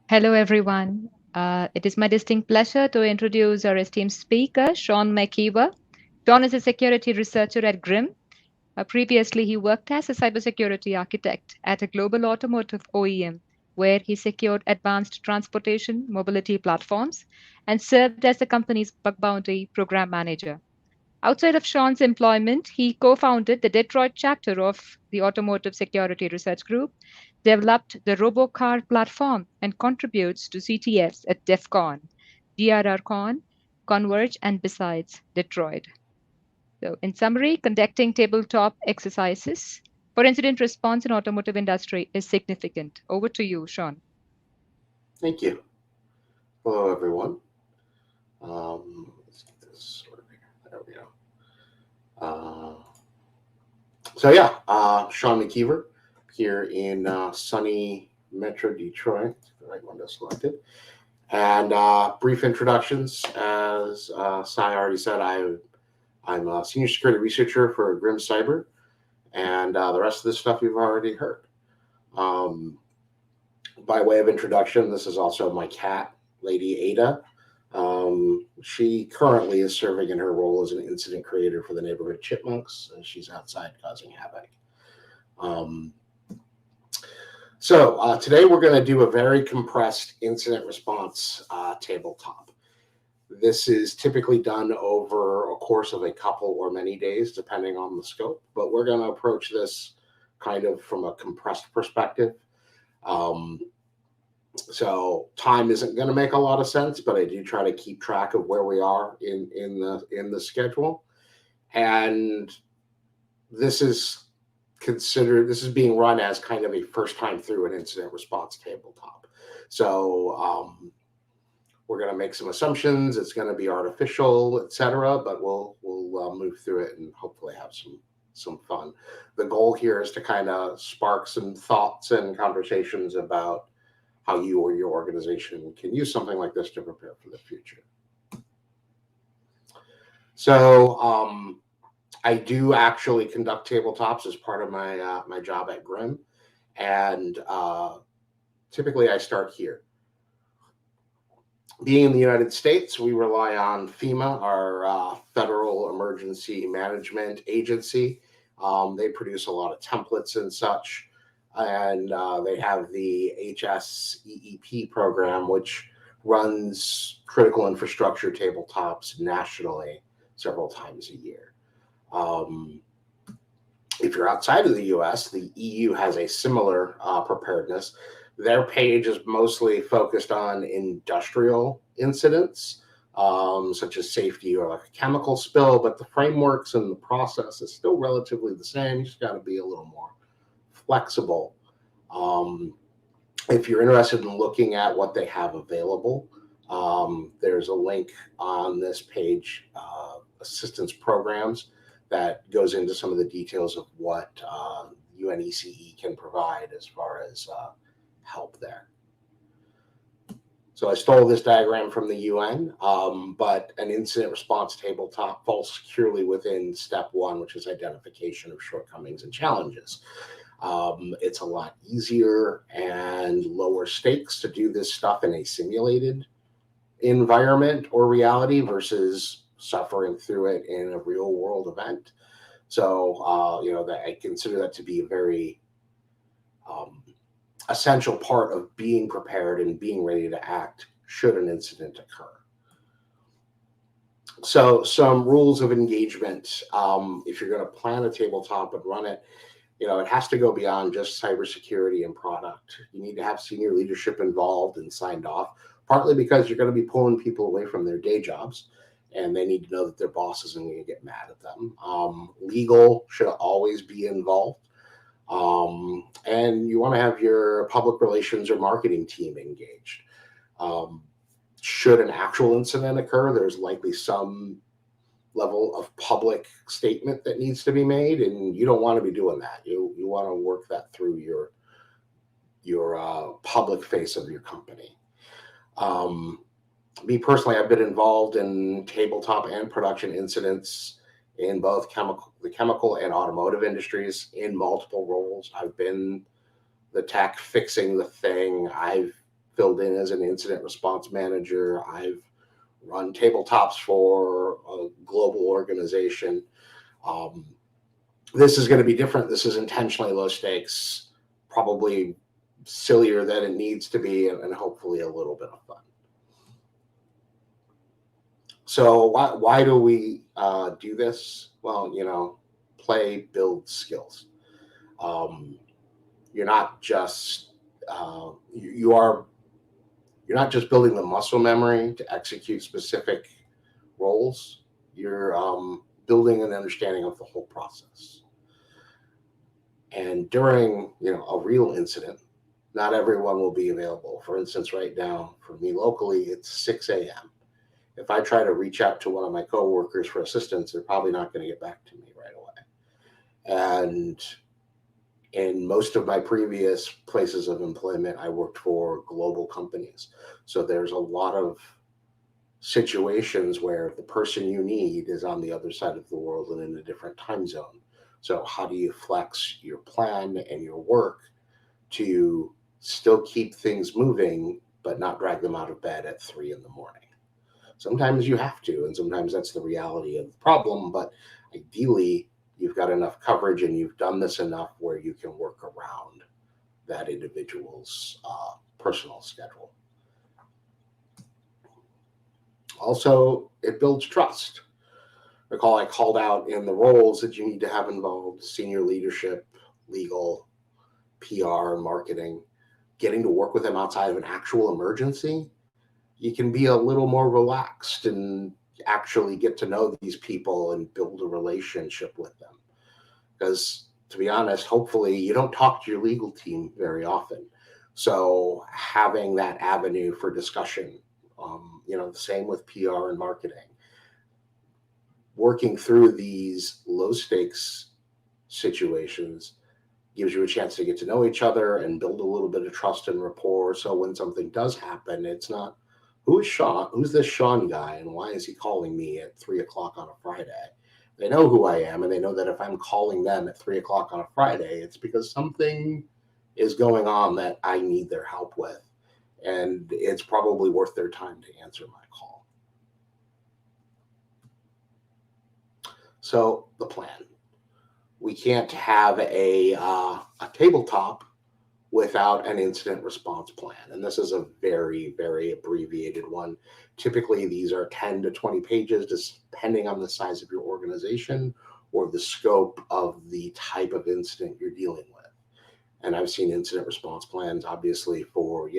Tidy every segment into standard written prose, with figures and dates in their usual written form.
Hello, everyone. It is my distinct pleasure to introduce our esteemed speaker, Sean McKeever. Sean is a security researcher at Grimm. Previously, he worked as a cybersecurity architect at a global automotive OEM, where he secured advanced transportation mobility platforms and served as the company's bug bounty program manager. Outside of Sean's employment, he co founded the Detroit chapter of the Automotive Security Research Group, developed the RoboCar platform, and contributes to CTFs at DEF CON, DRRCon, Converge, and besides Detroit. So, in summary, conducting tabletop exercises for incident response in automotive industry is significant. Over to you, Sean. Thank you. Hello, everyone. Let's get this sorted here. There we go. Sean McKeever here in sunny Metro Detroit. The right one to selected. And brief introductions. As Sai already said, I'm a senior security researcher for Grim Cyber, and the rest of this stuff you've already heard. Um, by way of introduction, this is also my cat, Lady Ada. She currently is serving in her role as an incident creator for the neighborhood chipmunks. She's outside causing havoc. Um, Today we're going to do a very compressed incident response tabletop. This is typically done over a course of a couple or many days, depending on the scope, but we're going to approach this kind of from a compressed perspective. So time isn't going to make a lot of sense, but I do try to keep track of where we are in the schedule. And this is being run as kind of a first time through an incident response tabletop. So we're going to make some assumptions. It's going to be artificial, etc. But we'll move through it and hopefully have some fun. The goal here is to kind of spark some thoughts and conversations about how you or your organization can use something like this to prepare for the future. So I do actually conduct tabletops as part of my job at Grimm, and typically I start here. Being in the United States, we rely on FEMA, our Federal Emergency Management Agency. They produce a lot of templates and such, and they have the HSEEP program, which runs critical infrastructure tabletops nationally several times a year. If you're outside of the US, the EU has a similar preparedness. Their page is mostly focused on industrial incidents, such as safety or like a chemical spill, but the frameworks and the process is still relatively the same. You just got to be a little more flexible. If you're interested in looking at what they have available, there's a link on this page, assistance programs, that goes into some of the details of what UNECE can provide as far as help there. So I stole this diagram from the UN, but an incident response tabletop falls securely within step one, which is identification of shortcomings and challenges. It's a lot easier and lower stakes to do this stuff in a simulated environment or reality versus suffering through it in a real world event. So, I consider that to be a very essential part of being prepared and being ready to act should an incident occur. So some rules of engagement. If you're going to plan a tabletop and run it, it has to go beyond just cybersecurity and product. You need to have senior leadership involved and signed off, partly because you're going to be pulling people away from their day jobs and they need to know that their boss isn't going to get mad at them. Legal should always be involved. And you want to have your public relations or marketing team engaged. Should an actual incident occur, there's likely some level of public statement that needs to be made, and you don't want to be doing that. You want to work that through your public face of your company. Me personally, I've been involved in tabletop and production incidents in both the chemical and automotive industries in multiple roles. I've been the tech fixing the thing. I've filled in as an incident response manager. I've run tabletops for a global organization. This is going to be different. This is intentionally low stakes, probably sillier than it needs to be, and hopefully a little bit of fun. So why do we do this? Well, play builds skills. You're not just you're not just building the muscle memory to execute specific roles. You're building an understanding of the whole process. And during a real incident, not everyone will be available. For instance, right now for me locally, it's 6 a.m. If I try to reach out to one of my coworkers for assistance, they're probably not going to get back to me right away. And in most of my previous places of employment, I worked for global companies. So there's a lot of situations where the person you need is on the other side of the world and in a different time zone. So how do you flex your plan and your work to still keep things moving, but not drag them out of bed at 3 in the morning? Sometimes you have to, and sometimes that's the reality of the problem, but ideally you've got enough coverage and you've done this enough where you can work around that individual's personal schedule. Also, it builds trust. Recall I called out in the roles that you need to have involved: senior leadership, legal, PR, marketing. Getting to work with them outside of an actual emergency, you can be a little more relaxed and actually get to know these people and build a relationship with them. Because to be honest, hopefully you don't talk to your legal team very often. So having that avenue for discussion, the same with PR and marketing. Working through these low stakes situations gives you a chance to get to know each other and build a little bit of trust and rapport. So when something does happen, it's not, who's Sean? Who's this Sean guy? And why is he calling me at 3 o'clock on a Friday? They know who I am, and they know that if I'm calling them at 3 o'clock on a Friday, it's because something is going on that I need their help with. And it's probably worth their time to answer my call. So the plan. We can't have a tabletop without an incident response plan. And this is a very, very abbreviated one. Typically, these are 10 to 20 pages, depending on the size of your organization or the scope of the type of incident you're dealing with. And I've seen incident response plans, obviously, for,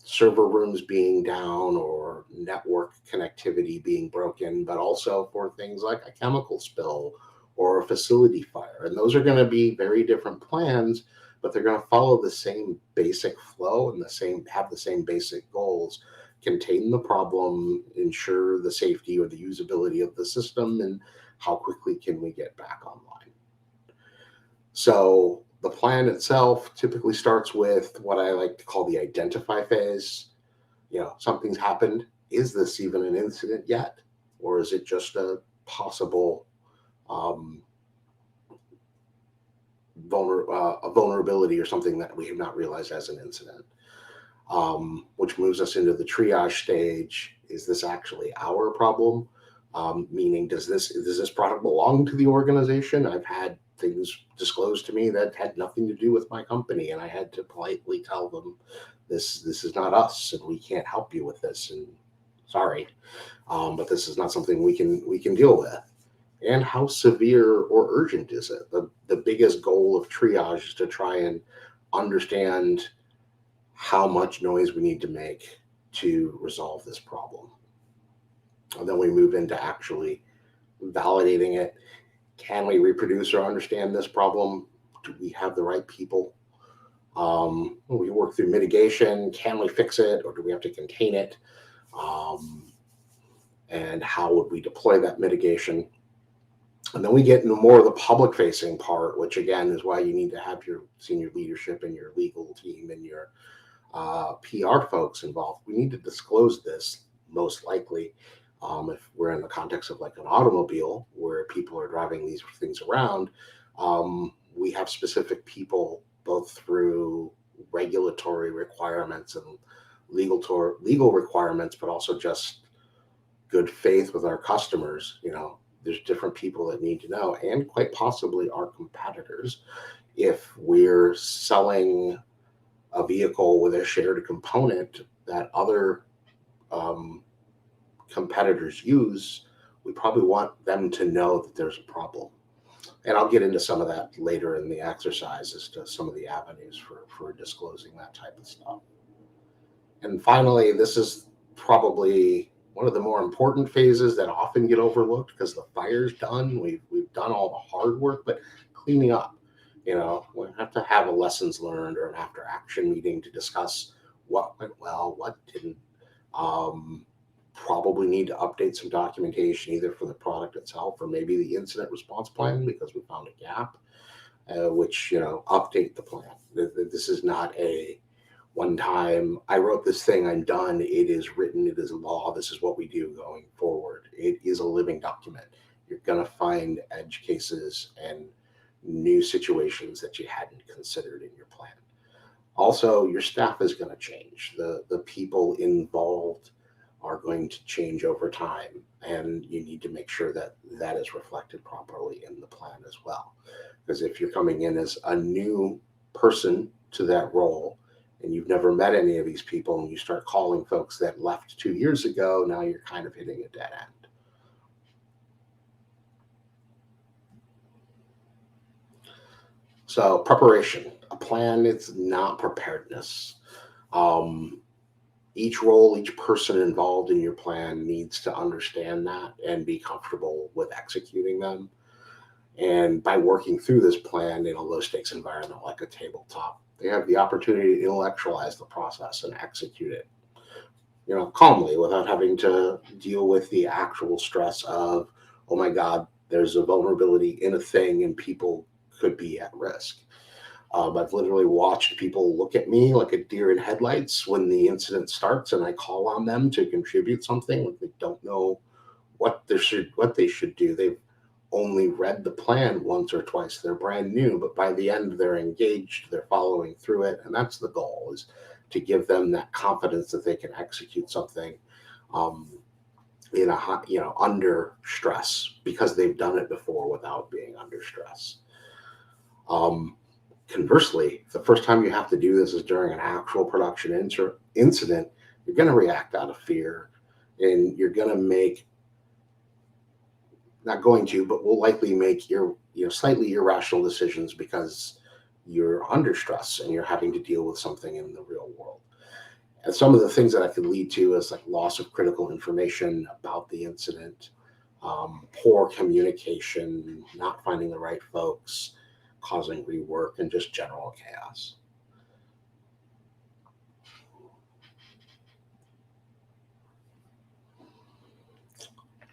server rooms being down or network connectivity being broken, but also for things like a chemical spill or a facility fire. And those are going to be very different plans, but they're going to follow the same basic flow and have the same basic goals: contain the problem, ensure the safety or the usability of the system, and how quickly can we get back online. So the plan itself typically starts with what I like to call the identify phase. Something's happened. Is this even an incident yet? Or is it just a possible vulnerability or something that we have not realized as an incident? Which moves us into the triage stage. Is this actually our problem? Meaning, does this product belong to the organization? I've had things disclosed to me that had nothing to do with my company, and I had to politely tell them, this is not us, and we can't help you with this, and sorry, but this is not something we can deal with. And how severe or urgent is it? The biggest goal of triage is to try and understand how much noise we need to make to resolve this problem. And then we move into actually validating it. Can we reproduce or understand this problem? Do we have the right people? We work through mitigation. Can we fix it, or do we have to contain it? And how would we deploy that mitigation? And then we get into more of the public-facing part, which again is why you need to have your senior leadership and your legal team and your PR folks involved. We need to disclose this, most likely. If we're in the context of like an automobile where people are driving these things around, we have specific people, both through regulatory requirements and legal requirements, but also just good faith with our customers. There's different people that need to know, and quite possibly our competitors. If we're selling a vehicle with a shared component that other competitors use, we probably want them to know that there's a problem. And I'll get into some of that later in the exercise as to some of the avenues for disclosing that type of stuff. And finally, this is probably one of the more important phases that often get overlooked because the fire's done. We've done all the hard work, but cleaning up. We have to have a lessons learned or an after action meeting to discuss what went well, what didn't. Probably need to update some documentation either for the product itself or maybe the incident response plan because we found a gap, which, update the plan. This is not a one time, I wrote this thing, I'm done. It is written, it is law. This is what we do going forward. It is a living document. You're going to find edge cases and new situations that you hadn't considered in your plan. Also, your staff is going to change. The people involved are going to change over time, and you need to make sure that that is reflected properly in the plan as well. Because if you're coming in as a new person to that role and you've never met any of these people and you start calling folks that left 2 years ago, now you're kind of hitting a dead end. So preparation, a plan, it's not preparedness. Each role, each person involved in your plan needs to understand that and be comfortable with executing them. And by working through this plan in a low stakes environment like a tabletop, they have the opportunity to intellectualize the process and execute it, calmly without having to deal with the actual stress of, oh my God, there's a vulnerability in a thing and people could be at risk. I've literally watched people look at me like a deer in headlights when the incident starts and I call on them to contribute something like they don't know what they should do. They've only read the plan once or twice. They're brand new, but by the end they're engaged, they're following through it. And that's the goal, is to give them that confidence that they can execute something in a under stress because they've done it before without being under stress. Conversely, the first time you have to do this is during an actual production incident, you're going to react out of fear and you're going to will likely make your slightly irrational decisions because you're under stress and you're having to deal with something in the real world. And some of the things that I could lead to is like loss of critical information about the incident, poor communication, not finding the right folks, causing rework, and just general chaos.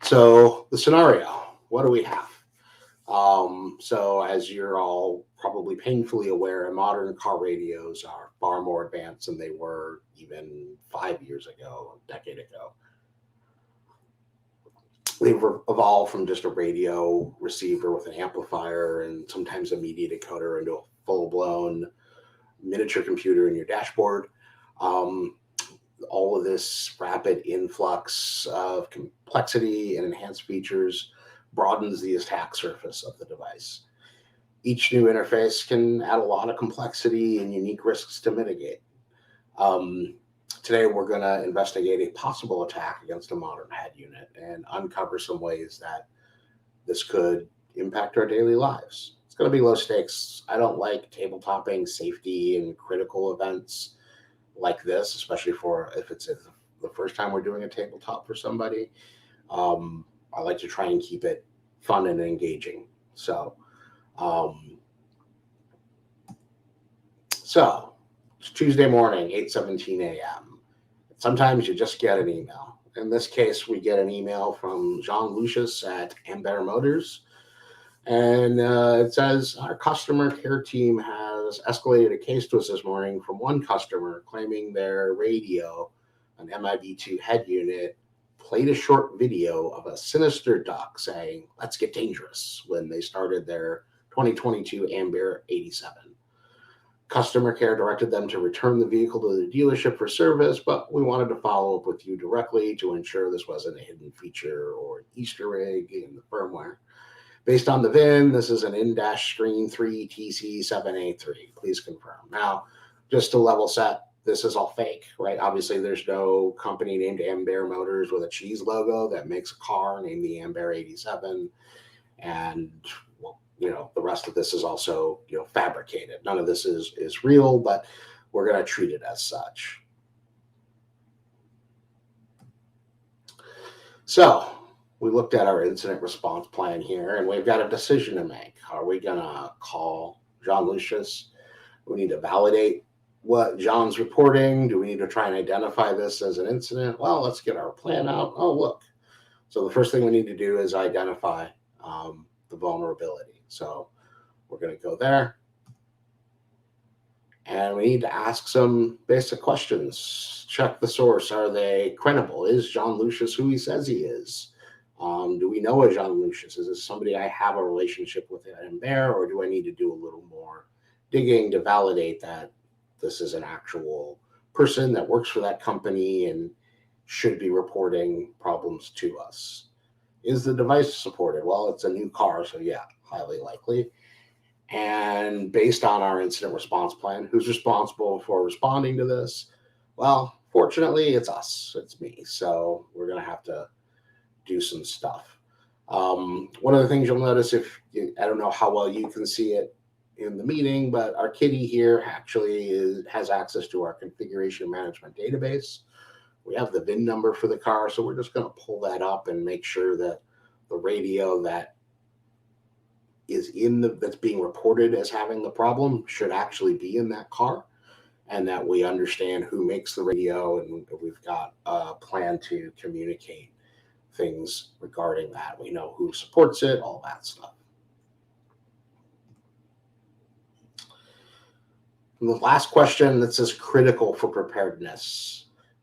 So the scenario, what do we have? So as you're all probably painfully aware, modern car radios are far more advanced than they were even 5 years ago, a decade ago. They've evolved from just a radio receiver with an amplifier and sometimes a media decoder into a full-blown miniature computer in your dashboard. All of this rapid influx of complexity and enhanced features broadens the attack surface of the device. Each new interface can add a lot of complexity and unique risks to mitigate. Today, we're going to investigate a possible attack against a modern head unit and uncover some ways that this could impact our daily lives. It's going to be low stakes. I don't like tabletopping safety and critical events like this, especially if it's the first time we're doing a tabletop for somebody. I like to try and keep it fun and engaging. So it's Tuesday morning, 8:17 a.m. Sometimes you just get an email. In this case, we get an email from Jean Lucius at Amber Motors. And it says, our customer care team has escalated a case to us this morning from one customer claiming their radio, an MIB2 head unit, played a short video of a sinister duck saying, "Let's get dangerous," when they started their 2022 Amber 87. Customer care directed them to return the vehicle to the dealership for service, but we wanted to follow up with you directly to ensure this wasn't a hidden feature or an Easter egg in the firmware. Based on the VIN, this is an in-dash screen 3 TC7A3. Please confirm. Now, just to level set, this is all fake, right? Obviously, there's no company named Amber Motors with a cheese logo that makes a car named the Amber 87. And, well, the rest of this is also, fabricated. None of this is real, but we're going to treat it as such. So we looked at our incident response plan here, and we've got a decision to make. Are we going to call John Lucius? We need to validate what John's reporting. Do we need to try and identify this as an incident? Well, let's get our plan out. Oh, look. So the first thing we need to do is identify the vulnerability. So we're going to go there. And we need to ask some basic questions. Check the source. Are they credible? Is John Lucius who he says he is? Do we know a John Lucius? Is this somebody I have a relationship with in there, or do I need to do a little more digging to validate that this is an actual person that works for that company and should be reporting problems to us? Is the device supported? Well, it's a new car, so yeah, highly likely. And based on our incident response plan, who's responsible for responding to this? Well, fortunately, it's us. It's me. So we're going to have to do some stuff. One of the things you'll notice, I don't know how well you can see it in the meeting, but our kitty here actually has access to our configuration management database. We have the VIN number for the car, so we're just going to pull that up and make sure that the radio that is that's being reported as having the problem should actually be in that car, and that we understand who makes the radio, and we've got a plan to communicate things regarding that. We know who supports it, all that stuff. And the last question that says critical for preparedness.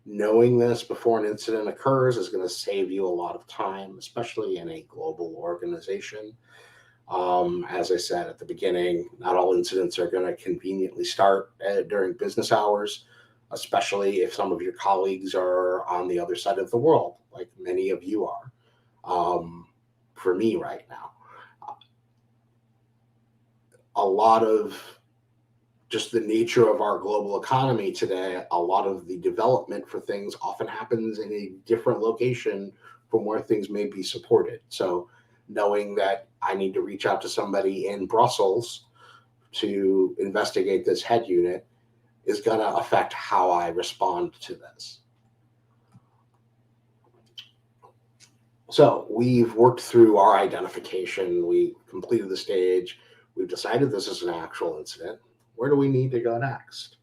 Knowing this before an incident occurs is going to save you a lot of time, especially in a global organization. As I said at the beginning, not all incidents are going to conveniently start during business hours, especially if some of your colleagues are on the other side of the world, like many of you are, for me right now. A lot of just the nature of our global economy today, a lot of the development for things often happens in a different location from where things may be supported. So knowing that I need to reach out to somebody in Brussels to investigate this head unit is going to affect how I respond to this. So we've worked through our identification. We completed the stage. We've decided this is an actual incident. Where do we need to go next?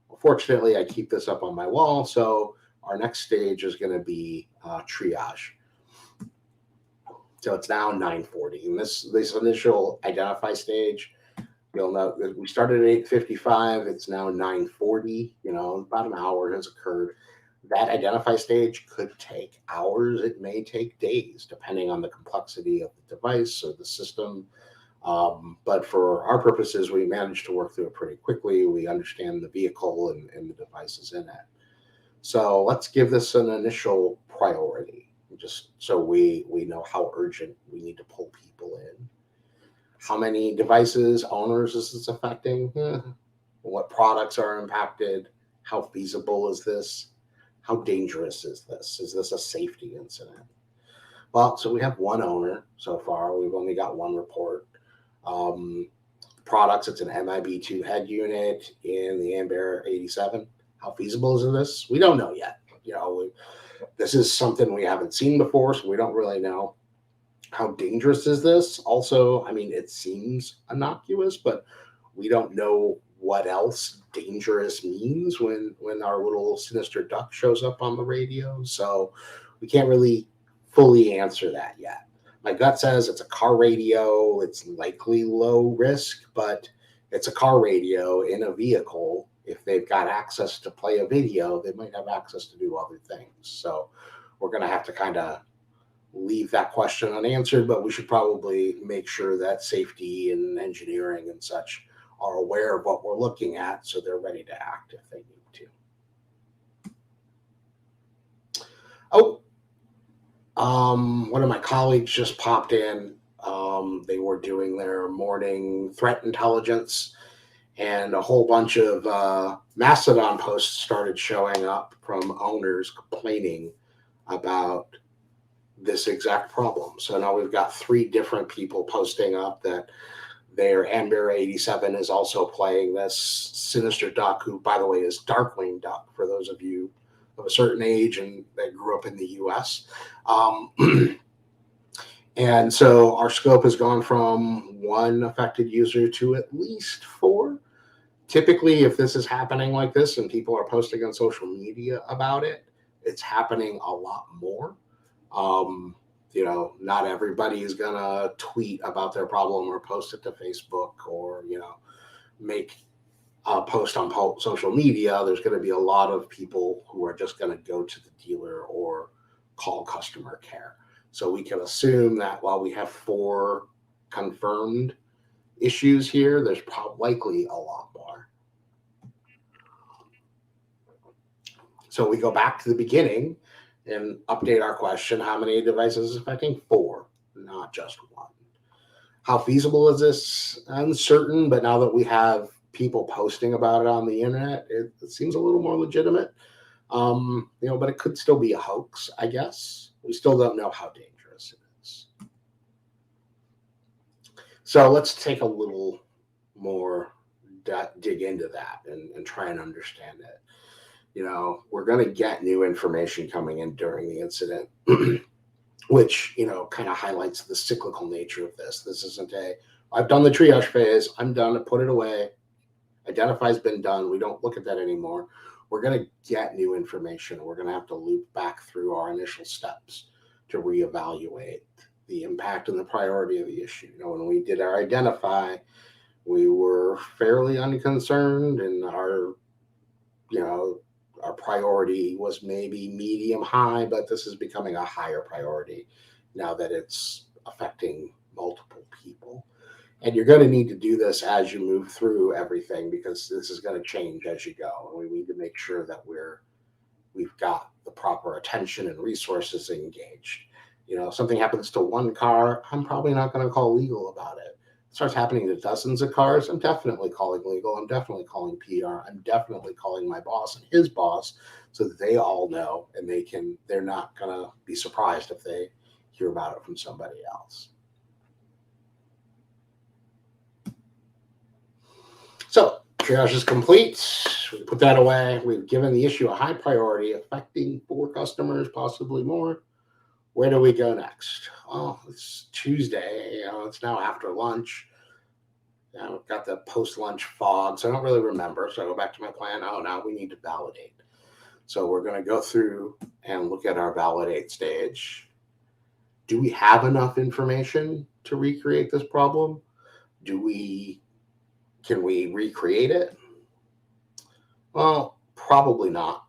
Well, fortunately, I keep this up on my wall. So our next stage is going to be triage. So it's now 9:40. And this initial identify stage, you'll note that we started at 8:55. It's now 9:40. About an hour has occurred. That identify stage could take hours. It may take days, depending on the complexity of the device or the system. But for our purposes, we managed to work through it pretty quickly. We understand the vehicle and the devices in it. So let's give this an initial priority, just so we know how urgent we need to pull people in. How many devices, owners is this affecting? What products are impacted? How feasible is this? How dangerous is this? Is this a safety incident? Well, so we have one owner so far. We've only got one report. Products, it's an MIB2 head unit in the Amber 87. How feasible is this? We don't know yet. This is something we haven't seen before, so we don't really know. How dangerous is this? Also, it seems innocuous, but we don't know what else dangerous means when our little sinister duck shows up on the radio. So we can't really fully answer that yet. My gut says it's a car radio. It's likely low risk, but it's a car radio in a vehicle. If they've got access to play a video, they might have access to do other things. So we're going to have to kind of leave that question unanswered, but we should probably make sure that safety and engineering and such are aware of what we're looking at, so they're ready to act if they need to. Oh, one of my colleagues just popped in. They were doing their morning threat intelligence, and a whole bunch of Mastodon posts started showing up from owners complaining about this exact problem. So now we've got 3 different people posting up that their Amber 87 is also playing this sinister duck, who, by the way, is Darkwing Duck, for those of you of a certain age and that grew up in the US. And so our scope has gone from 1 affected user to at least 4. Typically, if this is happening like this and people are posting on social media about it, it's happening a lot more. Not everybody is going to tweet about their problem or post it to Facebook or, make a post on social media. There's going to be a lot of people who are just going to go to the dealer or call customer care. So we can assume that while we have 4 confirmed issues here, there's likely a lot more. So we go back to the beginning and update our question: how many devices is affecting? 4, not just 1. How feasible is this? Uncertain, but now that we have people posting about it on the internet, it seems a little more legitimate. But it could still be a hoax, I guess. We still don't know how dangerous it is. So let's take a little more dig into that and try and understand it. We're going to get new information coming in during the incident, which, kind of highlights the cyclical nature of this. This isn't I've done the triage phase, I'm done, I put it away, identify's been done, we don't look at that anymore. We're going to get new information. We're going to have to loop back through our initial steps to reevaluate the impact and the priority of the issue. When we did our identify, we were fairly unconcerned, and our priority was maybe medium high, but this is becoming a higher priority now that it's affecting multiple people. And you're going to need to do this as you move through everything, because this is going to change as you go. And we need to make sure that we've got the proper attention and resources engaged. If something happens to 1 car, I'm probably not going to call legal about it. It starts happening to dozens of cars, I'm definitely calling legal. I'm definitely calling PR. I'm definitely calling my boss and his boss, so that they all know, and they're not going to be surprised if they hear about it from somebody else. So triage is complete. We put that away. We've given the issue a high priority, affecting 4 customers, possibly more. Where do we go next? Well, it's Tuesday. It's now after lunch. I've got the post-lunch fog, so I don't really remember. So I go back to my plan. Oh, now we need to validate. So we're going to go through and look at our validate stage. Do we have enough information to recreate this problem? Can we recreate it? Well, probably not.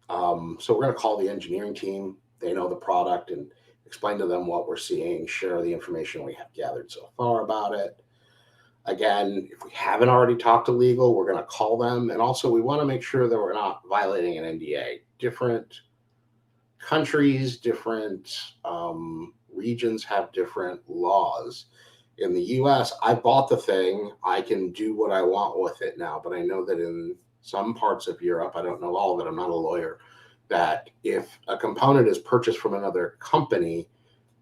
So we're going to call the engineering team. They know the product, and explain to them what we're seeing, share the information we have gathered so far about it. Again, if we haven't already talked to legal, we're going to call them. And also, we want to make sure that we're not violating an NDA. Different countries, different regions have different laws. In the US, I bought the thing. I can do what I want with it now. But I know that in some parts of Europe, I don't know all of it, I'm not a lawyer, that if a component is purchased from another company,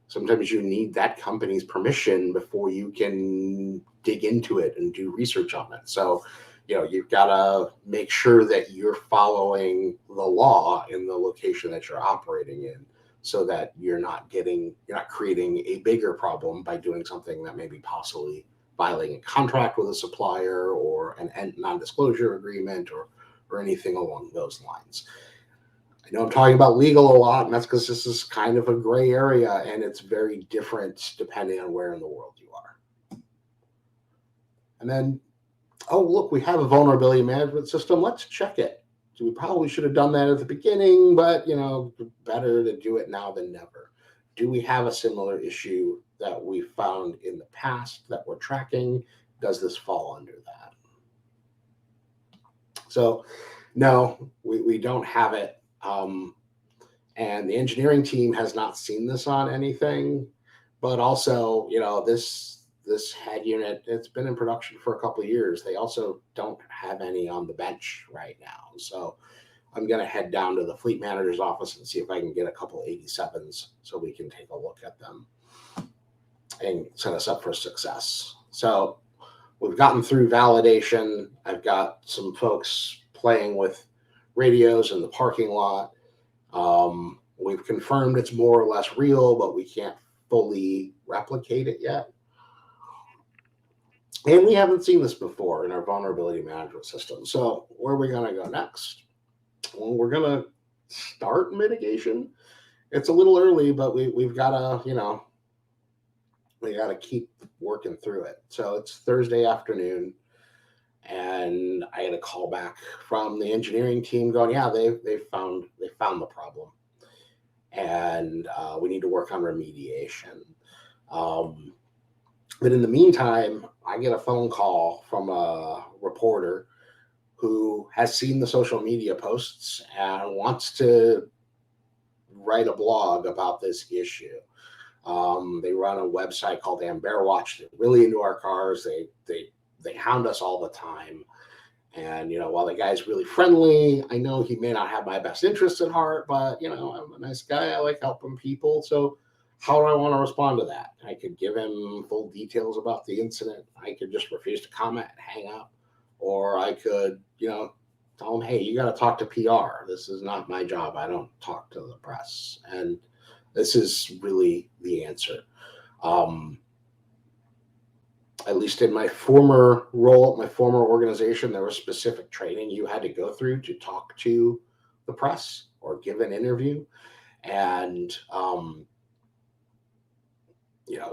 sometimes you need that company's permission before you can dig into it and do research on it. So, you've got to make sure that you're following the law in the location that you're operating in, so that you're not creating a bigger problem by doing something that may be possibly violating a contract with a supplier or a non-disclosure agreement or anything along those lines. I know I'm talking about legal a lot, and that's because this is kind of a gray area, and it's very different depending on where in the world you are. And then, oh, look, we have a vulnerability management system. Let's check it. So we probably should have done that at the beginning, but, better to do it now than never. Do we have a similar issue that we found in the past that we're tracking? does this fall under that? So no, we don't have it. And the engineering team has not seen this on anything, but also, this head unit, it's been in production for a couple of years. They also don't have any on the bench right now. So I'm going to head down to the fleet manager's office and see if I can get a couple 87s so we can take a look at them and set us up for success. So we've gotten through validation. I've got some folks playing with radios in the parking lot. We've confirmed it's more or less real, but we can't fully replicate it yet. And we haven't seen this before in our vulnerability management system. So where are we going to go next? Well, we're going to start mitigation. It's a little early, but we've got to, we got to keep working through it. So it's Thursday afternoon, and I had a call back from the engineering team going, yeah, they found the problem, and we need to work on remediation. But in the meantime, I get a phone call from a reporter who has seen the social media posts and wants to write a blog about this issue. They run a website called Bear Watch. They're really into our cars. They hound us all the time. And, while the guy's really friendly, I know he may not have my best interests at heart, but, I'm a nice guy. I like helping people. So how do I want to respond to that? I could give him full details about the incident. I could just refuse to comment and hang up. Or I could, tell him, hey, you got to talk to PR. This is not my job. I don't talk to the press. And this is really the answer. At least in my former role, my former organization, there was specific training you had to go through to talk to the press or give an interview. And,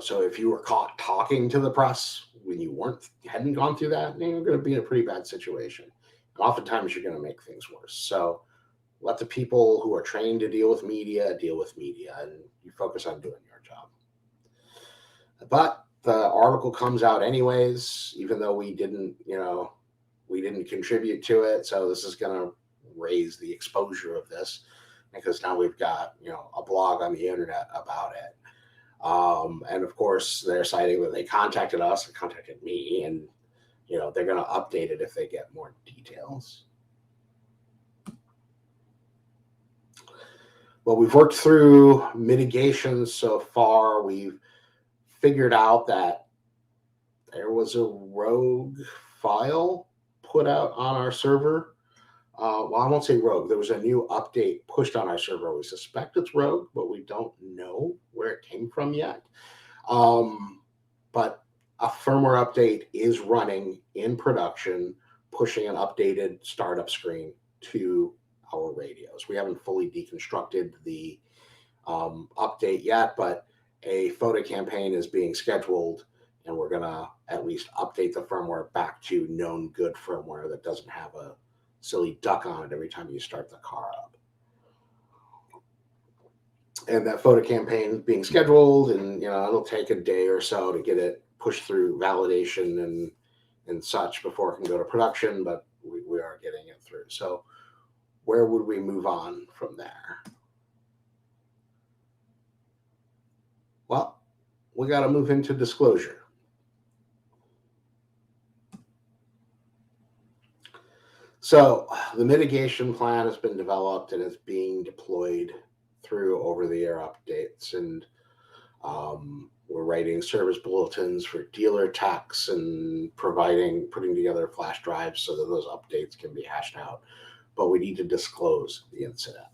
so if you were caught talking to the press when you hadn't gone through that, you're going to be in a pretty bad situation. And oftentimes you're going to make things worse. So let the people who are trained to deal with media, and you focus on doing your job. But the article comes out anyways, even though we didn't contribute to it. So this is going to raise the exposure of this, because now we've got, a blog on the internet about it. And of course they're citing that they contacted us and contacted me, and, they're going to update it if they get more details. Well, we've worked through mitigation so far. We've figured out that there was a rogue file put out on our server. Well, I won't say rogue. There was a new update pushed on our server. We suspect it's rogue, but we don't know where it came from yet. But a firmware update is running in production, pushing an updated startup screen to our radios. We haven't fully deconstructed the update yet, but a photo campaign is being scheduled, and we're going to at least update the firmware back to known good firmware that doesn't have a silly duck on it every time you start the car up. And that photo campaign is being scheduled, and it'll take a day or so to get it pushed through validation and such before it can go to production, but we are getting it through. So where would we move on from there? Well, we got to move into disclosure. So the mitigation plan has been developed and is being deployed through over-the-air updates, and we're writing service bulletins for dealer techs and putting together flash drives so that those updates can be hashed out. But we need to disclose the incident.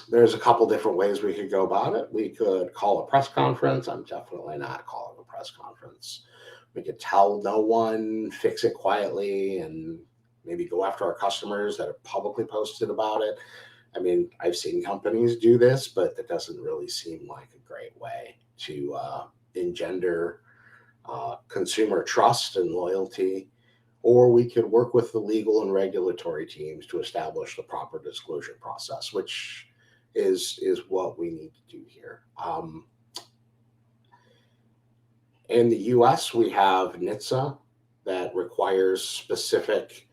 There's a couple different ways we could go about it. We could call a press conference. I'm definitely not calling a press conference. We could tell no one, fix it quietly, and maybe go after our customers that have publicly posted about it. I mean, I've seen companies do this, but that doesn't really seem like a great way to engender consumer trust and loyalty. Or we could work with the legal and regulatory teams to establish the proper disclosure process, which is what we need to do here. In the US, we have NHTSA that requires specific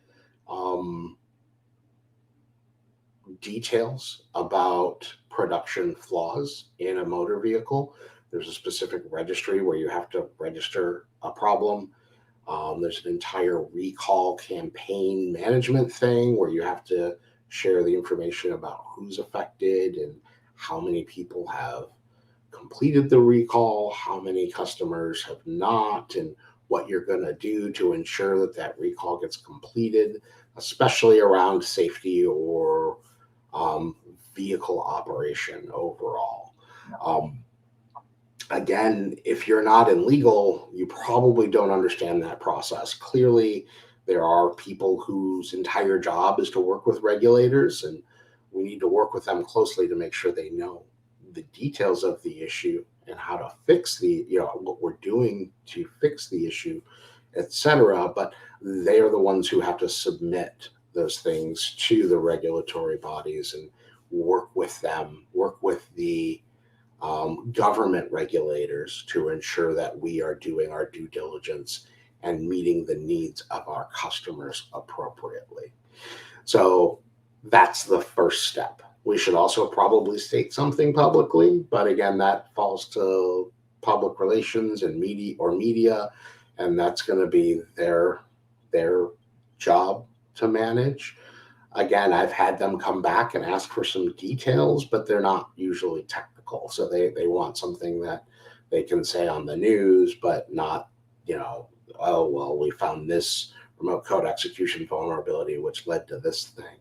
details about production flaws in a motor vehicle. There's a specific registry where you have to register a problem. There's an entire recall campaign management thing where you have to share the information about who's affected and how many people have completed the recall, how many customers have not, and what you're going to do to ensure that that recall gets completed, especially around safety or vehicle operation overall. Again, if you're not in legal, you probably don't understand that process. Clearly, there are people whose entire job is to work with regulators, and we need to work with them closely to make sure they know the details of the issue and how to fix the, what we're doing to fix the issue, etc. But they are the ones who have to submit those things to the regulatory bodies and work with them, work with the government regulators to ensure that we are doing our due diligence and meeting the needs of our customers appropriately. So that's the first step. We should also probably state something publicly, but again, that falls to public relations and media, and that's going to be their job to manage. Again, I've had them come back and ask for some details, but they're not usually technical. So they want something that they can say on the news, but not, oh, well, we found this remote code execution vulnerability, which led to this thing.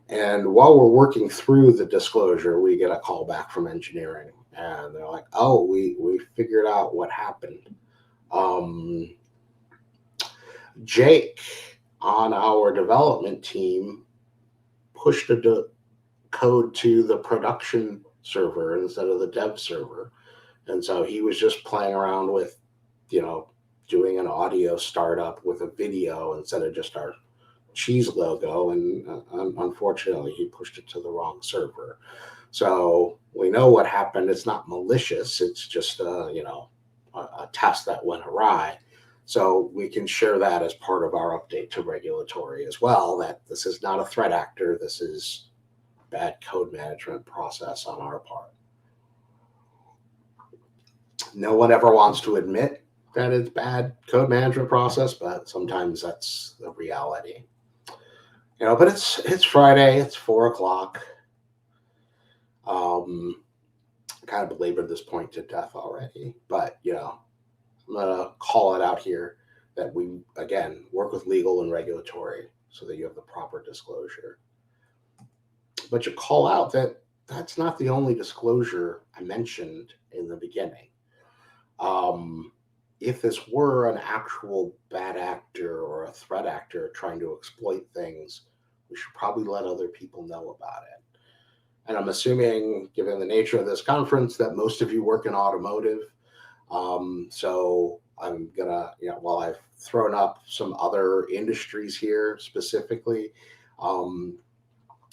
And while we're working through the disclosure, we get a call back from engineering, and they're like, oh, we figured out what happened. Jake on our development team pushed a code to the production server instead of the dev server. And so he was just playing around with, doing an audio startup with a video instead of just our cheese logo. And unfortunately, he pushed it to the wrong server. So we know what happened. It's not malicious. It's just, a test that went awry. So we can share that as part of our update to regulatory as well, that this is not a threat actor. This is bad code management process on our part. No one ever wants to admit that it's bad code management process, but sometimes that's the reality. But it's Friday, it's 4:00. Kind of belabored this point to death already, but I'm gonna call it out here that we, again, work with legal and regulatory so that you have the proper disclosure. But you call out that that's not the only disclosure I mentioned in the beginning. If this were an actual bad actor or a threat actor trying to exploit things, we should probably let other people know about it. And I'm assuming, given the nature of this conference, that most of you work in automotive. So I'm gonna, while I've thrown up some other industries here specifically,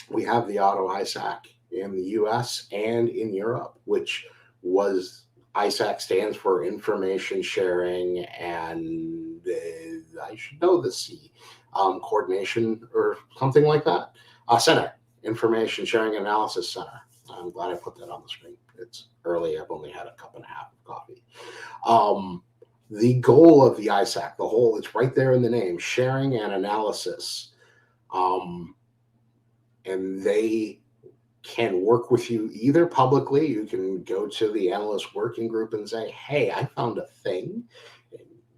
we have the Auto ISAC in the US and in Europe, which was, ISAC stands for Information Sharing and I should know this, coordination or something like that. Center, Information Sharing Analysis Center. I'm glad I put that on the screen. It's early. I've only had a cup and a half of coffee. The goal of the ISAC, it's right there in the name, sharing and analysis. And they can work with you either publicly. You can go to the analyst working group and say, hey, I found a thing.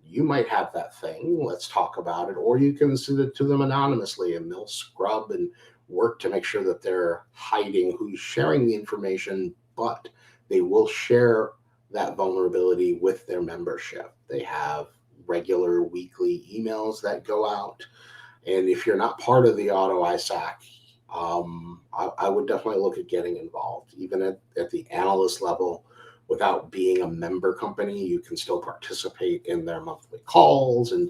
You might have that thing. Let's talk about it. Or you can send it to them anonymously and they'll scrub and work to make sure that they're hiding who's sharing the information, but they will share that vulnerability with their membership. They have regular weekly emails that go out. And if you're not part of the Auto ISAC, I would definitely look at getting involved. Even at the analyst level, without being a member company, you can still participate in their monthly calls and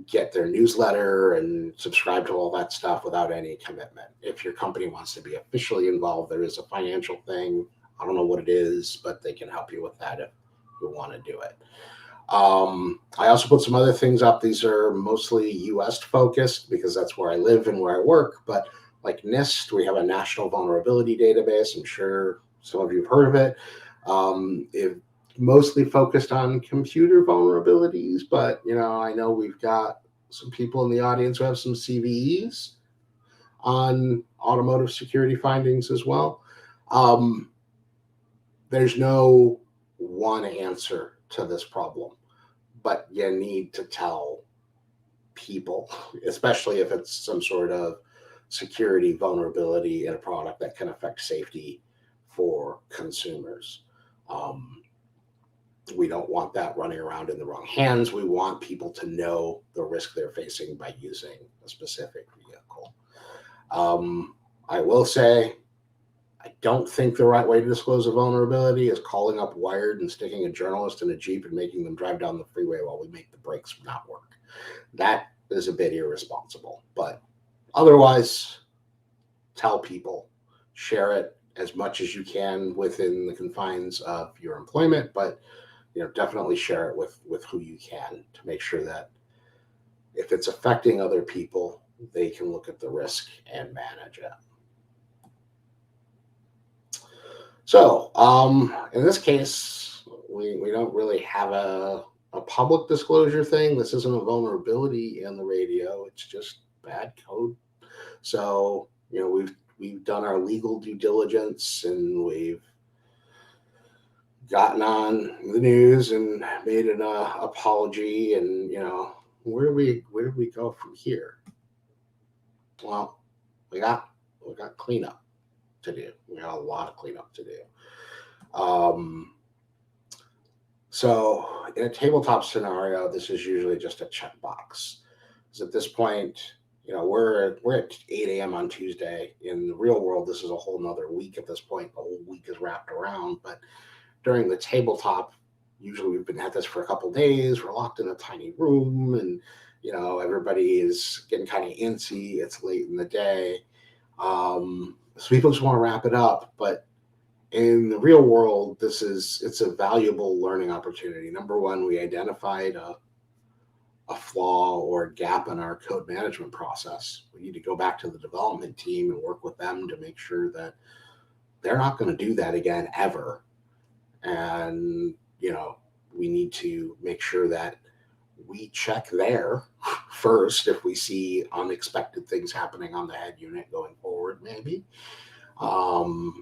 get their newsletter and subscribe to all that stuff without any commitment. If your company wants to be officially involved, there is a financial thing. I don't know what it is, but they can help you with that if you want to do it. I also put some other things up. These are mostly US focused because that's where I live and where I work. But like NIST, we have a national vulnerability database. I'm sure some of you have heard of it. It mostly focused on computer vulnerabilities, but I know we've got some people in the audience who have some CVEs on automotive security findings as well. There's no one answer to this problem, but you need to tell people, especially if it's some sort of security vulnerability in a product that can affect safety for consumers. We don't want that running around in the wrong hands. We want people to know the risk they're facing by using a specific vehicle. I will say, I don't think the right way to disclose a vulnerability is calling up Wired and sticking a journalist in a Jeep and making them drive down the freeway while we make the brakes not work. That is a bit irresponsible. But otherwise, tell people, share it as much as you can within the confines of your employment, but definitely share it with who you can to make sure that if it's affecting other people, they can look at the risk and manage it. So in this case, we don't really have a public disclosure thing. This isn't a vulnerability in the radio. It's just bad code. So, we've done our legal due diligence and we've gotten on the news and made an apology, and where do we go from here? Well, we got cleanup to do. We got a lot of cleanup to do. So in a tabletop scenario, this is usually just a checkbox. Because at this point, we're at 8 a.m. on Tuesday. In the real world, this is a whole nother week at this point. The whole week is wrapped around, but during the tabletop, usually we've been at this for a couple of days. We're locked in a tiny room, and everybody is getting kind of antsy. It's late in the day, so people just want to wrap it up. But in the real world, it's a valuable learning opportunity. Number one, we identified a flaw or a gap in our code management process. We need to go back to the development team and work with them to make sure that they're not going to do that again ever. And, we need to make sure that we check there first if we see unexpected things happening on the head unit going forward, maybe. How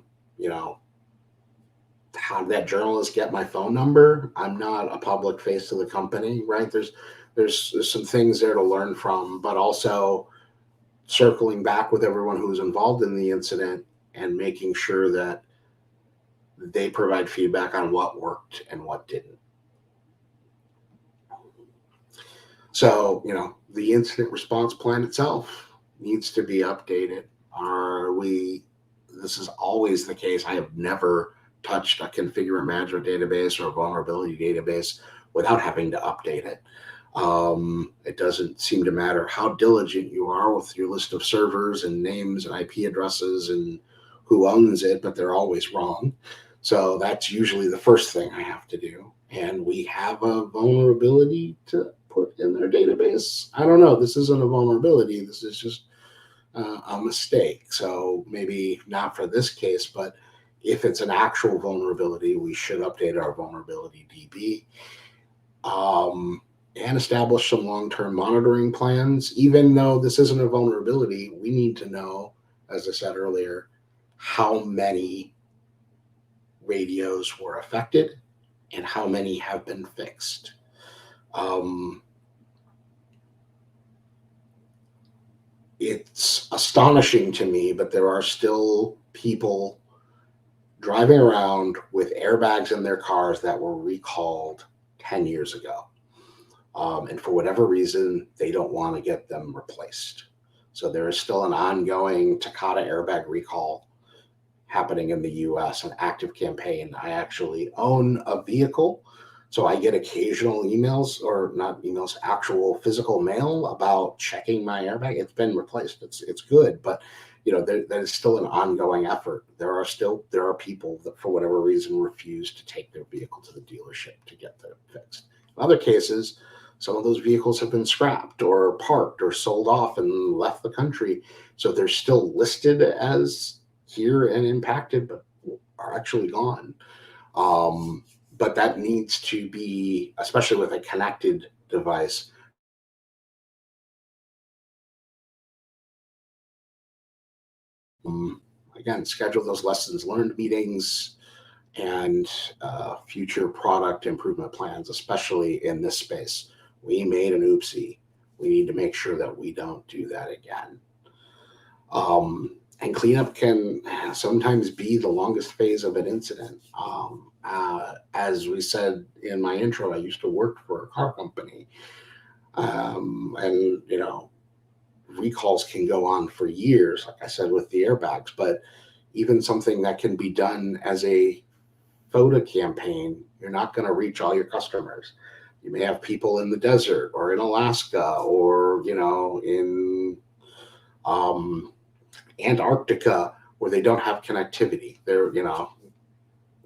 did that journalist get my phone number? I'm not a public face to the company, right? There's some things there to learn from, but also circling back with everyone who's involved in the incident and making sure that they provide feedback on what worked and what didn't. So, the incident response plan itself needs to be updated. This is always the case. I have never touched a configurant management database or a vulnerability database without having to update it. It doesn't seem to matter how diligent you are with your list of servers and names and IP addresses and who owns it, but they're always wrong. So that's usually the first thing I have to do. And we have a vulnerability to put in their database. I don't know. This isn't a vulnerability. This is just a mistake. So maybe not for this case, but if it's an actual vulnerability, we should update our vulnerability DB and establish some long-term monitoring plans. Even though this isn't a vulnerability, we need to know, as I said earlier, how many radios were affected and how many have been fixed. It's astonishing to me, but there are still people driving around with airbags in their cars that were recalled 10 years ago. And for whatever reason, they don't want to get them replaced. So there is still an ongoing Takata airbag recall happening in the US, an active campaign. I actually own a vehicle So I get occasional emails, or not emails, actual physical mail about checking my airbag. It's been replaced. It's good, but that is still an ongoing effort. There are people that for whatever reason refuse to take their vehicle to the dealership to get them fixed. In other cases, some of those vehicles have been scrapped or parked or sold off and left the country. So they're still listed as here and impacted, but are actually gone. But that needs to be, especially with a connected device, again, schedule those lessons learned meetings and future product improvement plans, especially in this space. We made an oopsie. We need to make sure that we don't do that again. And cleanup can sometimes be the longest phase of an incident. As we said in my intro, I used to work for a car company. And recalls can go on for years, like I said, with the airbags, but even something that can be done as a photo campaign, you're not going to reach all your customers. You may have people in the desert or in Alaska or, in Antarctica where they don't have connectivity. They're,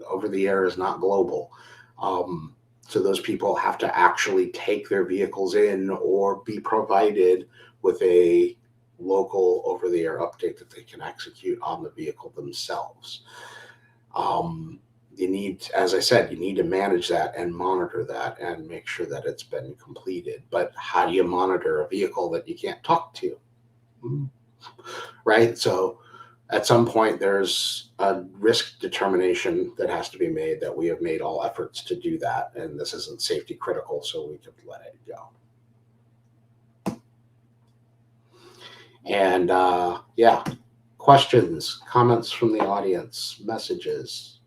over the air is not global. So those people have to actually take their vehicles in or be provided with a local over-the-air update that they can execute on the vehicle themselves. You need, as I said, you need to manage that and monitor that and make sure that it's been completed. But how do you monitor a vehicle that you can't talk to? Right? So at some point, there's a risk determination that has to be made, that we have made all efforts to do that. And this isn't safety critical, so we could let it go. And questions, comments from the audience, messages.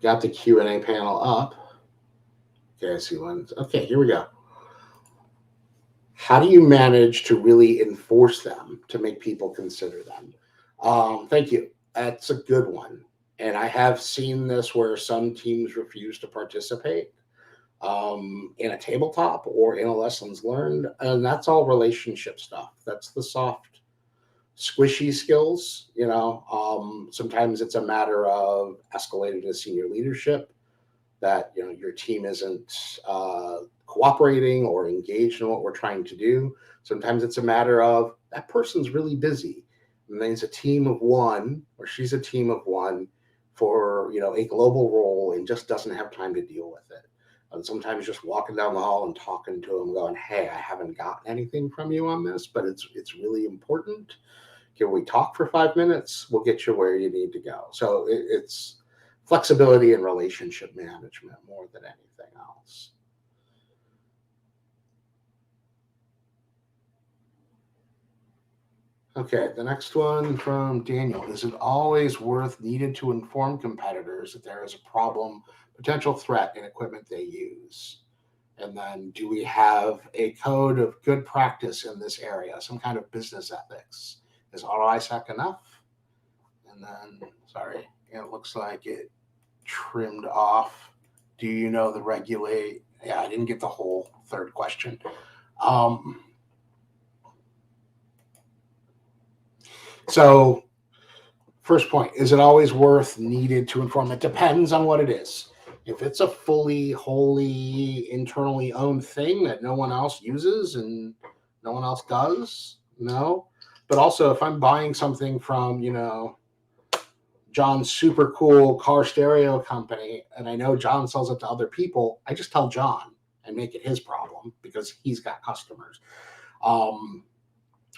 Got the Q&A panel up. Okay, I see one. Okay, here we go. How do you manage to really enforce them to make people consider them? Thank you. That's a good one. And I have seen this where some teams refuse to participate in a tabletop or in a lessons learned. And that's all relationship stuff. That's the soft, squishy skills. Sometimes it's a matter of escalating to senior leadership that your team isn't cooperating or engaged in what we're trying to do. Sometimes it's a matter of that person's really busy, and then it's a team of one, or she's a team of one for a global role and just doesn't have time to deal with it. And sometimes just walking down the hall and talking to them, going, "Hey, I haven't gotten anything from you on this, but it's really important. Can we talk for 5 minutes? We'll get you where you need to go." So it's flexibility and relationship management more than anything else. Okay, the next one from Daniel. Is it always needed to inform competitors that there is a problem, potential threat in equipment they use? And then, do we have a code of good practice in this area, some kind of business ethics? Is AutoISAC enough? And then, sorry, it looks like it trimmed off. Do you know the regulate? Yeah, I didn't get the whole third question. So first point, is it always needed to inform? It depends on what it is. If it's a fully, wholly, internally owned thing that no one else uses and no one else does, no. But also if I'm buying something from, John's super cool car stereo company, and I know John sells it to other people, I just tell John and make it his problem because he's got customers.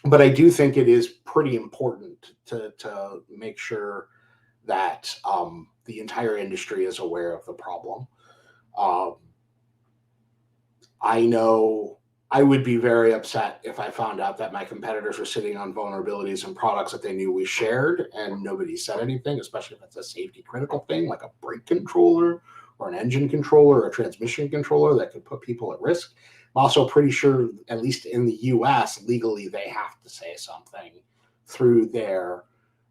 But I do think it is pretty important to make sure that the entire industry is aware of the problem. I know I would be very upset if I found out that my competitors were sitting on vulnerabilities and products that they knew we shared and nobody said anything, especially if it's a safety critical thing like a brake controller or an engine controller or a transmission controller that could put people at risk. also pretty sure, at least in the US, legally they have to say something through their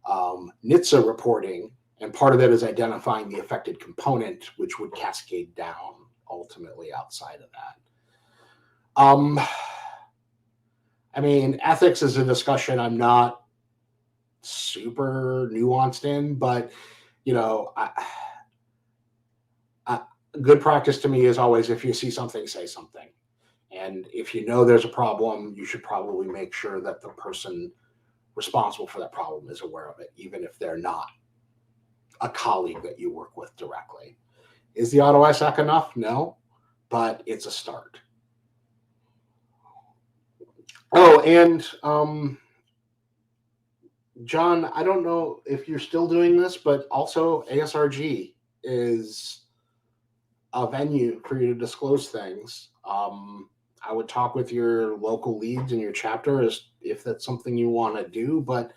NHTSA reporting. And part of that is identifying the affected component, which would cascade down ultimately outside of that. I mean, ethics is a discussion I'm not super nuanced in, but you know, good practice to me is always, if you see something, say something. And if you know there's a problem, you should probably make sure that the person responsible for that problem is aware of it, even if they're not a colleague that you work with directly. Is the auto ISAC enough? No, but it's a start. Oh, and John, I don't know if you're still doing this, but also ASRG is a venue for you to disclose things. I would talk with your local leads in your chapter as if that's something you want to do, but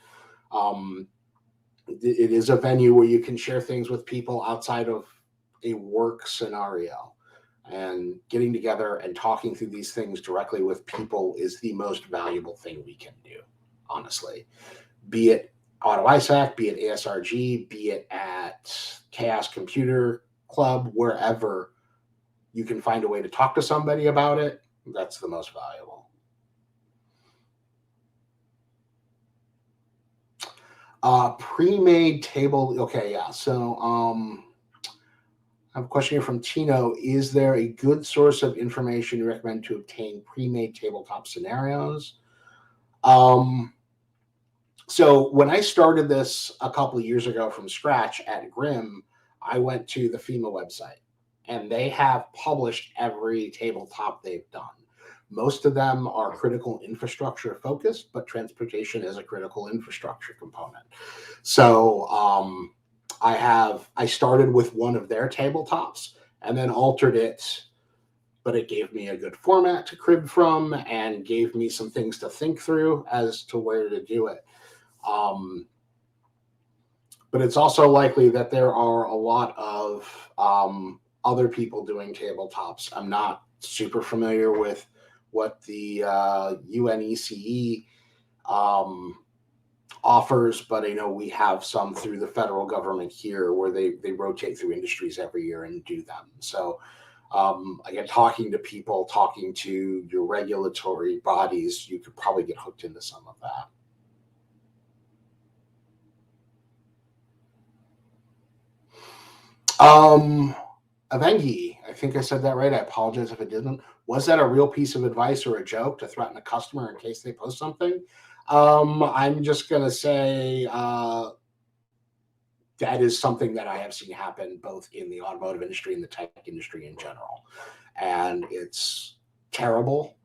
it is a venue where you can share things with people outside of a work scenario. And getting together and talking through these things directly with people is the most valuable thing we can do, honestly. Be it Auto ISAC, be it ASRG, be it at Chaos Computer Club, wherever you can find a way to talk to somebody about it, that's the most valuable. Pre-made table. Okay, yeah. So I have a question here from Tino. Is there a good source of information you recommend to obtain pre-made tabletop scenarios? So when I started this a couple of years ago from scratch at Grimm, I went to the FEMA website, and they have published every tabletop they've done. Most of them are critical infrastructure focused, but transportation is a critical infrastructure component. So I started with one of their tabletops and then altered it, but it gave me a good format to crib from and gave me some things to think through as to where to do it. But it's also likely that there are a lot of other people doing tabletops. I'm not super familiar with what the UNECE offers, but I know we have some through the federal government here where they rotate through industries every year and do them. So again, talking to people, talking to your regulatory bodies, you could probably get hooked into some of that. Avengi, I think I said that right. I apologize if I didn't. Was that a real piece of advice or a joke to threaten a customer in case they post something? I'm just going to say that is something that I have seen happen both in the automotive industry and the tech industry in general. And it's terrible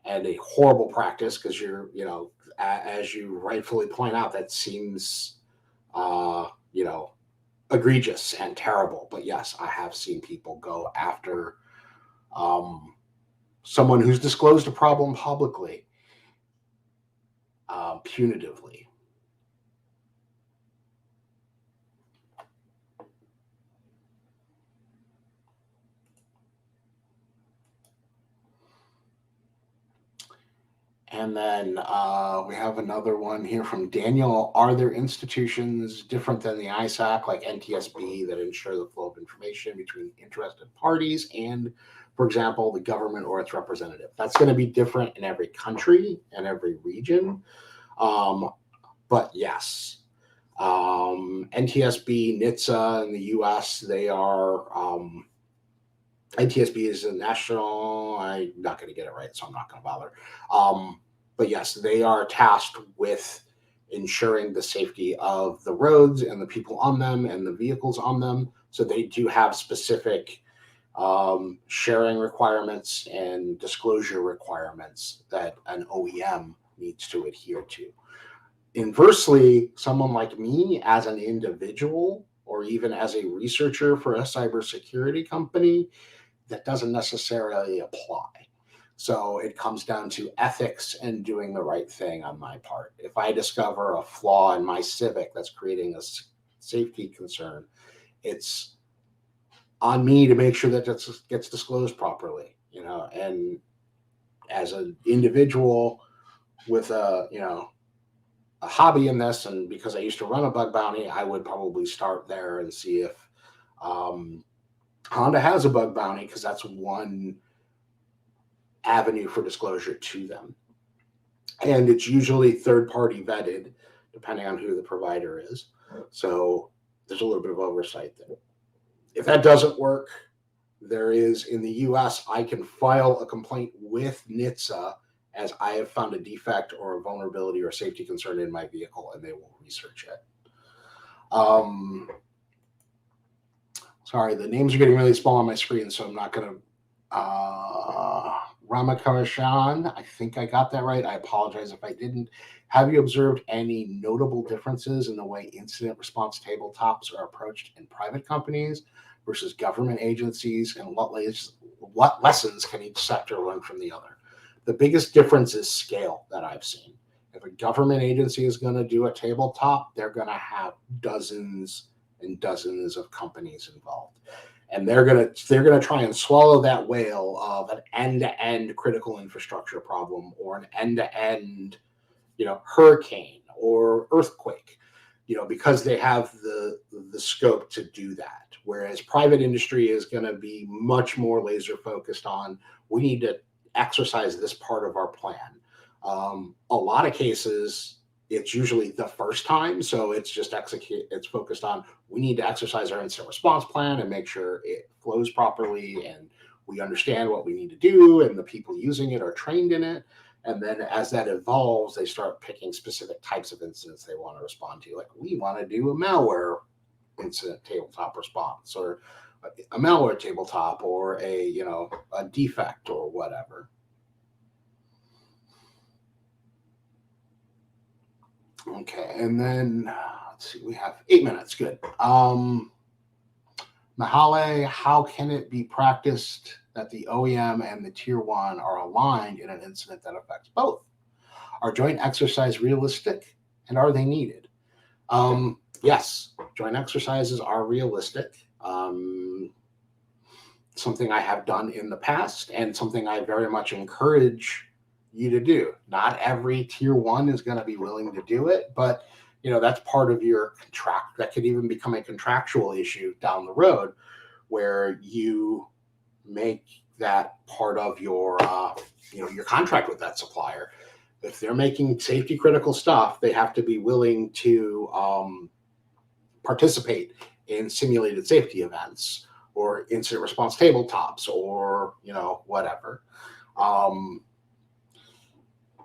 and a horrible practice because you're, as you rightfully point out, that seems, egregious and terrible. But yes, I have seen people go after someone who's disclosed a problem publicly punitively. And then we have another one here from Daniel. Are there institutions different than the ISAC, like NTSB, that ensure the flow of information between interested parties and, for example, the government or its representative? That's going to be different in every country and every region. But yes, NTSB, NHTSA in the US, they are... NTSB is a national, I'm not going to get it right, so I'm not going to bother. But yes, they are tasked with ensuring the safety of the roads and the people on them and the vehicles on them. So they do have specific sharing requirements and disclosure requirements that an OEM needs to adhere to. Inversely, someone like me as an individual or even as a researcher for a cybersecurity company, that doesn't necessarily apply. So it comes down to ethics and doing the right thing on my part. If I discover a flaw in my Civic that's creating a safety concern, it's on me to make sure that that gets disclosed properly, and as an individual with a hobby in this, and because I used to run a bug bounty, I would probably start there and see if Honda has a bug bounty, because that's one avenue for disclosure to them. And it's usually third-party vetted, depending on who the provider is. So there's a little bit of oversight there. If that doesn't work, there is, in the US, I can file a complaint with NHTSA as I have found a defect or a vulnerability or safety concern in my vehicle, and they will research it. Sorry, the names are getting really small on my screen, so I'm not going to. Ramakarashan, I think I got that right. I apologize if I didn't. Have you observed any notable differences in the way incident response tabletops are approached in private companies versus government agencies, and what lessons can each sector learn from the other? The biggest difference is scale that I've seen. If a government agency is going to do a tabletop, they're going to have dozens and dozens of companies involved. And they're gonna try and swallow that whale of an end-to-end critical infrastructure problem, or an end-to-end, hurricane or earthquake, because they have the scope to do that. Whereas private industry is going to be much more laser focused on, we need to exercise this part of our plan. A lot of cases, it's usually the first time, so it's just it's focused on, we need to exercise our incident response plan and make sure it flows properly and we understand what we need to do and the people using it are trained in it. And then as that evolves, they start picking specific types of incidents they want to respond to. Like, we want to do a malware incident tabletop response, or a malware tabletop, or a defect or whatever. Okay, and then let's see, we have 8 minutes. Good. Mahale, how can it be practiced that the OEM and the tier one are aligned in an incident that affects both? Are joint exercise realistic, and are they needed? Yes, joint exercises are realistic. Something I have done in the past, and something I very much encourage you to do. Not every tier one is going to be willing to do it, but that's part of your contract. That could even become a contractual issue down the road, where you make that part of your your contract with that supplier. If they're making safety critical stuff, they have to be willing to participate in simulated safety events or incident response tabletops, or whatever.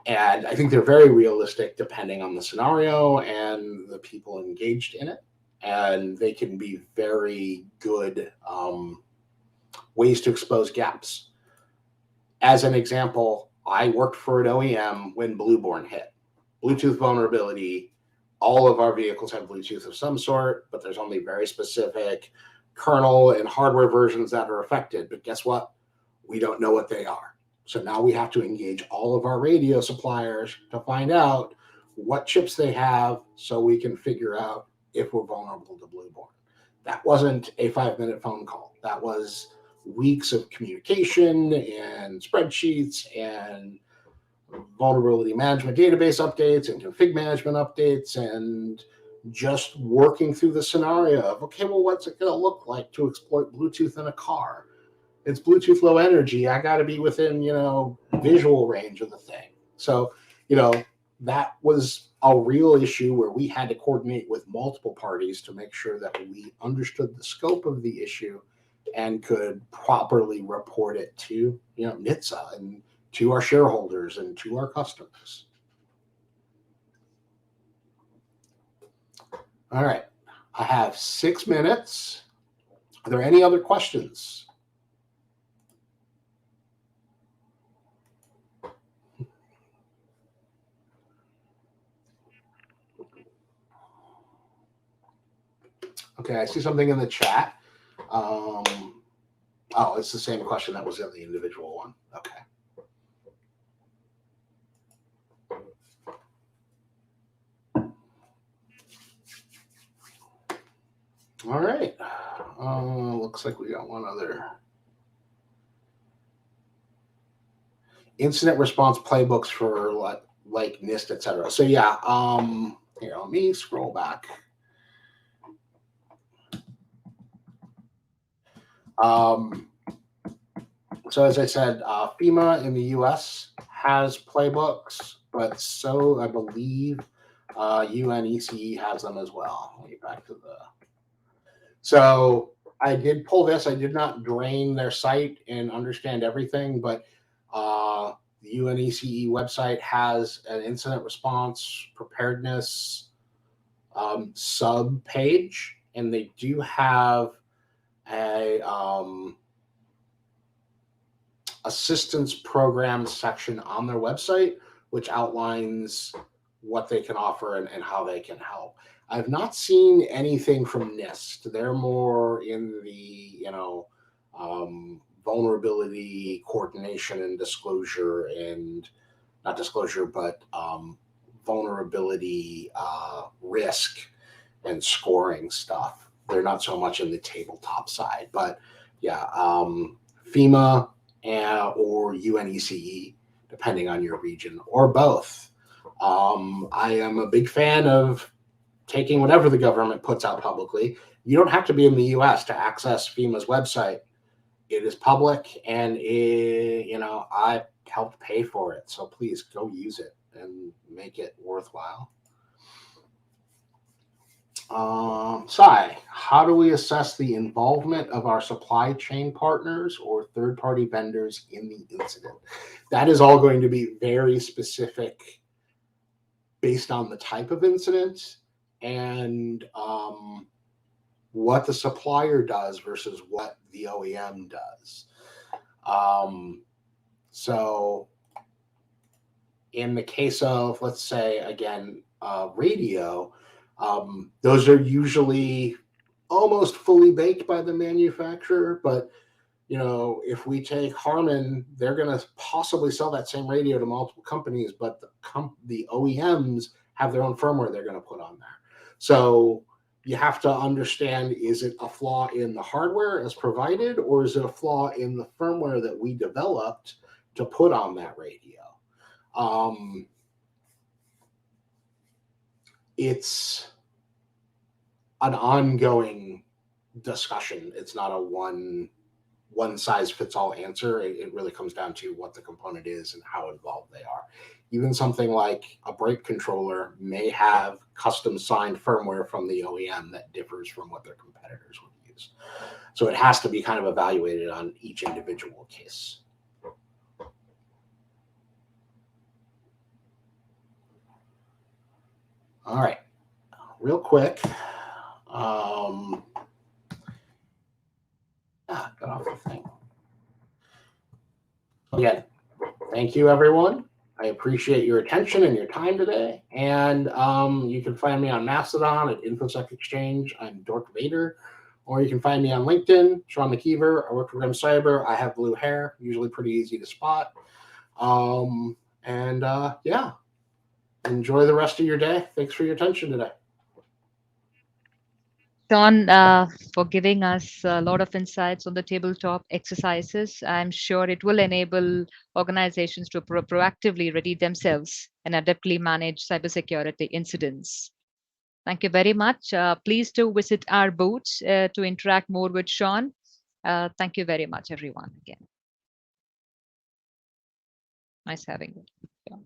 And I think they're very realistic depending on the scenario and the people engaged in it. And they can be very good ways to expose gaps. As an example, I worked for an OEM when Blueborn hit. Bluetooth vulnerability. All of our vehicles have Bluetooth of some sort, but there's only very specific kernel and hardware versions that are affected. But guess what? We don't know what they are. So now we have to engage all of our radio suppliers to find out what chips they have, so we can figure out if we're vulnerable to Blueborn. That wasn't a 5-minute phone call. That was weeks of communication and spreadsheets and vulnerability management database updates and config management updates, and just working through the scenario of, okay, well, what's it going to look like to exploit Bluetooth in a car? It's Bluetooth low energy. I got to be within, visual range of the thing. So, that was a real issue where we had to coordinate with multiple parties to make sure that we understood the scope of the issue and could properly report it to, NHTSA and to our shareholders and to our customers. All right. I have 6 minutes. Are there any other questions? Okay, I see something in the chat. Oh, it's the same question that was in the individual one. Okay. All right. Looks like we got one other. incident response playbooks for like NIST, etc. So yeah, here, let me scroll back. So as I said, FEMA in the U.S. has playbooks, but so I believe UNECE has them as well. Let me get back to the. So I did pull this. I did not drain their site and understand everything, but the UNECE website has an incident response preparedness sub page, and they do have a assistance program section on their website, which outlines what they can offer and how they can help. I've not seen anything from NIST. They're more in the, vulnerability coordination and disclosure, and not disclosure, but vulnerability risk and scoring stuff. They're not so much in the tabletop side, but yeah, FEMA or UNECE, depending on your region, or both. I am a big fan of taking whatever the government puts out publicly. You don't have to be in the US to access FEMA's website. It is public, and I helped pay for it. So please go use it and make it worthwhile. Sai, how do we assess the involvement of our supply chain partners or third-party vendors in the incident? That is all going to be very specific based on the type of incident and what the supplier does versus what the OEM does. So in the case of, let's say, again, radio, those are usually almost fully baked by the manufacturer, but if we take Harman, they're going to possibly sell that same radio to multiple companies, but the OEMs have their own firmware they're going to put on there. So you have to understand, is it a flaw in the hardware as provided, or is it a flaw in the firmware that we developed to put on that radio? It's an ongoing discussion. It's not a one size fits all answer. It really comes down to what the component is and how involved they are. Even something like a brake controller may have custom signed firmware from the OEM that differs from what their competitors would use. So it has to be kind of evaluated on each individual case. All right, real quick. Got off the thing. Again, thank you, everyone. I appreciate your attention and your time today. And you can find me on Mastodon at InfoSec Exchange. I'm Dork Vader. Or you can find me on LinkedIn, Sean McKeever. I work for Grim Cyber. I have blue hair, usually pretty easy to spot. Yeah, enjoy the rest of your day. Thanks for your attention today. Sean, for giving us a lot of insights on the tabletop exercises. I'm sure it will enable organizations to proactively ready themselves and adeptly manage cybersecurity incidents. Thank you very much. Please do visit our booths to interact more with Sean. Thank you very much, everyone, again. Nice having you. Yeah.